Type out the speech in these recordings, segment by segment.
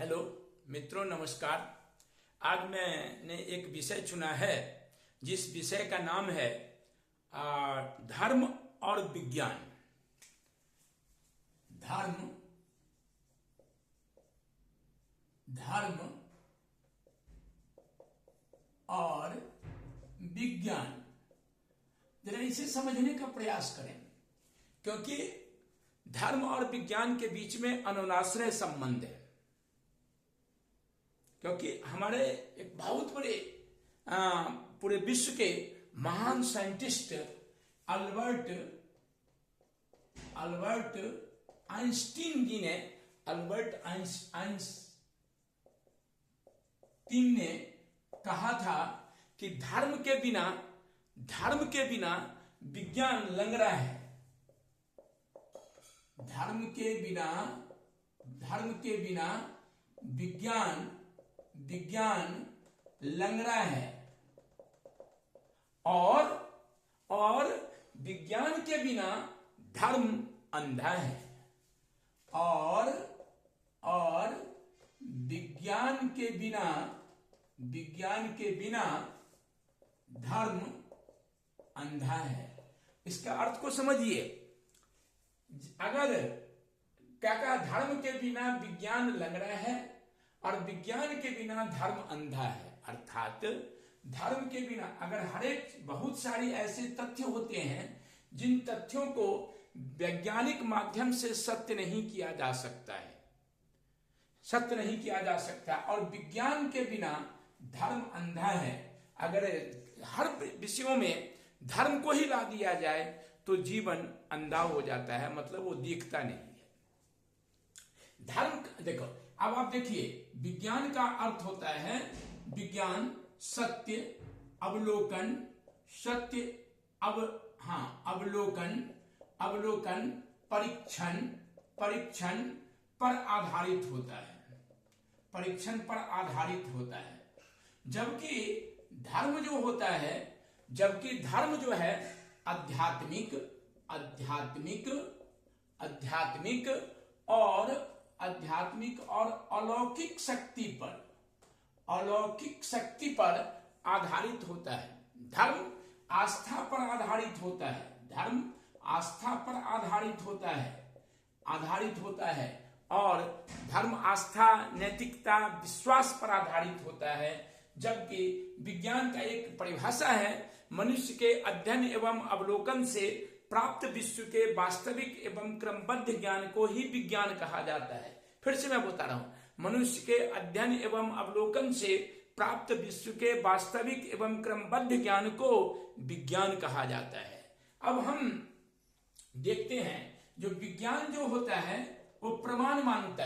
Hello मित्रों, नमस्कार। आज मैंने एक विषय चुना है जिस विषय का नाम है धर्म और विज्ञान। धर्म धर्म और विज्ञान, जरा इसे समझने का प्रयास करें, क्योंकि धर्म और विज्ञान के बीच में अनुनाश्रय संबंध है। क्योंकि हमारे एक बहुत बड़े पूरे विश्व के महान साइंटिस्ट अल्बर्ट आइंस्टीन जी ने आइंस्टीन ने कहा था कि धर्म के बिना विज्ञान लंगड़ा है। धर्म के बिना विज्ञान लंगड़ा है और विज्ञान के बिना धर्म अंधा है। और विज्ञान के बिना धर्म अंधा है। इसका अर्थ को समझिए। अगर क्या कहा, धर्म के बिना विज्ञान लंगड़ा है और विज्ञान के बिना धर्म अंधा है। अर्थात धर्म के बिना अगर बहुत सारी ऐसे तथ्य होते हैं जिन तथ्यों को वैज्ञानिक माध्यम से सत्य नहीं किया जा सकता, और विज्ञान के बिना धर्म अंधा है। अगर हर विषयों में धर्म को ही ला दिया जाए तो जीवन अंधा हो जाता है, मतलब वो दिखता नहीं है। धर्म देखो, अब आप देखिए, विज्ञान का अर्थ होता है विज्ञान, सत्य, अवलोकन, अवलोकन, परीक्षण पर आधारित होता है। जबकि धर्म जो है आध्यात्मिक और अलौकिक शक्ति पर आधारित होता है। धर्म आस्था पर आधारित होता है और धर्म आस्था, नैतिकता, विश्वास पर आधारित होता है। जबकि विज्ञान का एक परिभाषा है, मनुष्य के अध्ययन एवं अवलोकन से प्राप्त विश्व के वास्तविक एवं क्रमबद्ध ज्ञान को ही विज्ञान कहा जाता है। फिर से मैं बता रहा हूं, मनुष्य के अध्ययन एवं अवलोकन से प्राप्त विश्व के वास्तविक एवं क्रमबद्ध ज्ञान को विज्ञान कहा जाता है। अब हम देखते हैं, जो विज्ञान जो होता है वो प्रमाण मांगता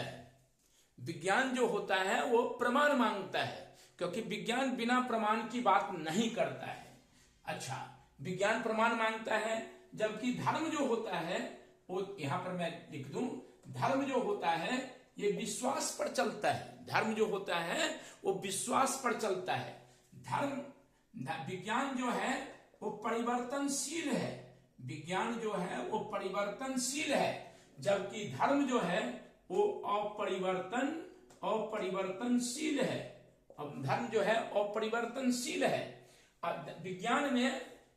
है, क्योंकि विज्ञान बिना प्रमाण की बात नहीं करता है। अच्छा, विज्ञान प्रमाण मांगता है, जबकि धर्म जो होता है वो, यहां पर मैं लिख दूं, धर्म जो होता है ये विश्वास पर चलता है। धर्म जो होता है वो विश्वास पर चलता है। विज्ञान जो है वो परिवर्तनशील है, जबकि धर्म जो है वो अपरिवर्तनशील है। अब धर्म जो है अपरिवर्तनशील है।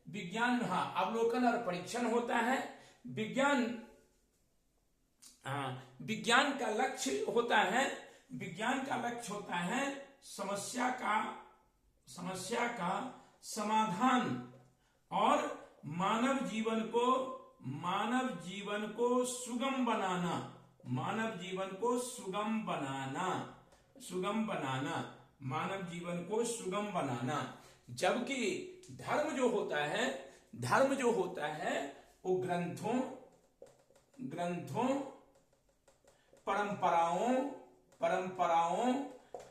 विज्ञान अवलोकन और परीक्षण होता है। विज्ञान का लक्ष्य होता है समस्या का समाधान और मानव जीवन को सुगम बनाना। जबकि धर्म जो होता है वो ग्रंथों, परंपराओं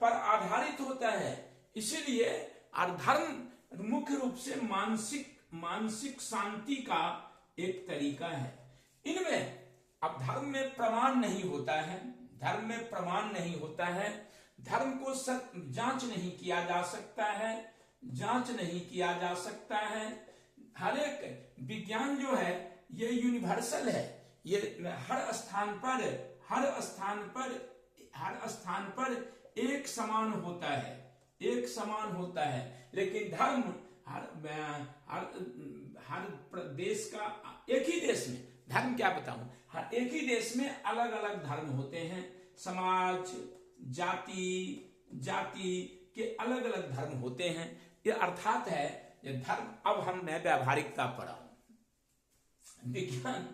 पर आधारित होता है। इसीलिए धर्म मुख्य रूप से मानसिक शांति का एक तरीका है। इनमें अब धर्म में प्रमाण नहीं होता है। धर्म को जांच नहीं किया जा सकता है। हर एक विज्ञान जो है ये यूनिवर्सल है। ये हर स्थान पर हर स्थान पर एक समान होता है, एक समान होता है। लेकिन धर्म हर देश का, एक ही देश में, धर्म क्या बताऊं, हर एक ही देश में अलग अलग धर्म होते हैं। समाज, जाति के अलग अलग धर्म होते हैं। ये अर्थात है ये धर्म। अब हमने व्यावहारिकता पढ़ा, विज्ञान,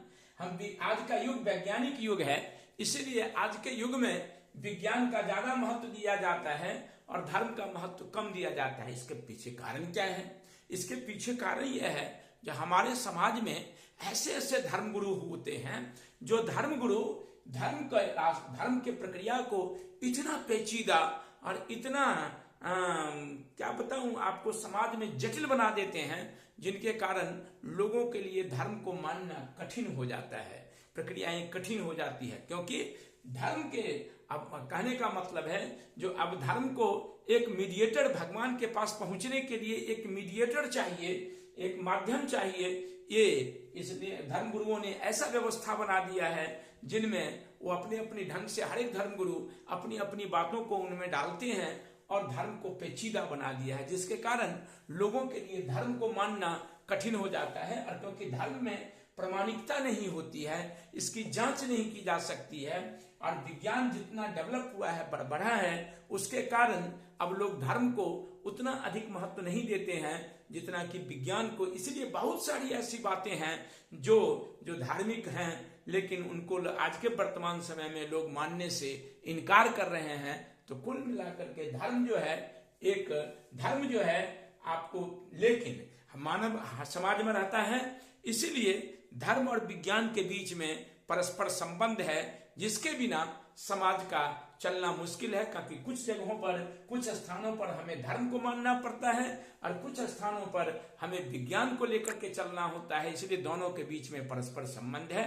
आज का युग वैज्ञानिक युग है, इसलिए आज के युग में विज्ञान का ज्यादा महत्व दिया जाता है और धर्म का महत्व कम दिया जाता है। इसके पीछे कारण क्या है? इसके पीछे कारण यह है जो हमारे समाज में ऐसे ऐसे धर्मगुरु होते हैं जो धर्मगुरु धर्म के प्रक्रिया को इतना पेचीदा और इतना क्या बताऊं आपको, समाज में जटिल बना देते हैं, जिनके कारण लोगों के लिए धर्म को मानना कठिन हो जाता है, प्रक्रियाएं कठिन हो जाती है। क्योंकि धर्म के, अब कहने का मतलब है, जो अब धर्म को एक मीडिएटर, भगवान के पास पहुंचने के लिए एक मीडिएटर चाहिए, एक माध्यम चाहिए। ये इसलिए धर्म गुरुओं ने ऐसा व्यवस्था बना दिया है जिनमें वो अपने अपने ढंग से, हर एक धर्म गुरु अपनी अपनी बातों को उनमें डालते हैं और धर्म को पेचीदा बना दिया है, जिसके कारण लोगों के लिए धर्म को मानना कठिन हो जाता है। और क्योंकि धर्म में प्रामाणिकता नहीं होती है, इसकी जांच नहीं की जा सकती है, और विज्ञान जितना डेवलप हुआ है, बढ़ा है, उसके कारण अब लोग धर्म को उतना अधिक महत्व नहीं देते हैं जितना कि विज्ञान को। इसलिए बहुत सारी ऐसी बातें हैं जो धार्मिक हैं, लेकिन उनको आज के वर्तमान समय में लोग मानने से इनकार कर रहे हैं। तो कुल मिलाकर के धर्म जो है आपको, लेकिन मानव समाज में रहता है, इसीलिए धर्म और विज्ञान के बीच में परस्पर संबंध है, जिसके बिना समाज का चलना मुश्किल है। क्योंकि कुछ जगहों पर, कुछ स्थानों पर हमें धर्म को मानना पड़ता है और कुछ स्थानों पर हमें विज्ञान को लेकर के चलना होता है। इसलिए दोनों के बीच में परस्पर संबंध है।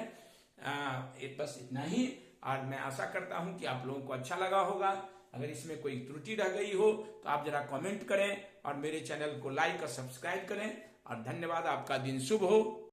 बस इतना ही, और मैं आशा करता हूं कि आप लोगों को अच्छा लगा होगा। अगर इसमें कोई त्रुटि रह गई हो तो आप जरा कमेंट करें और मेरे चैनल को लाइक और सब्सक्राइब करें। और धन्यवाद, आपका दिन शुभ हो।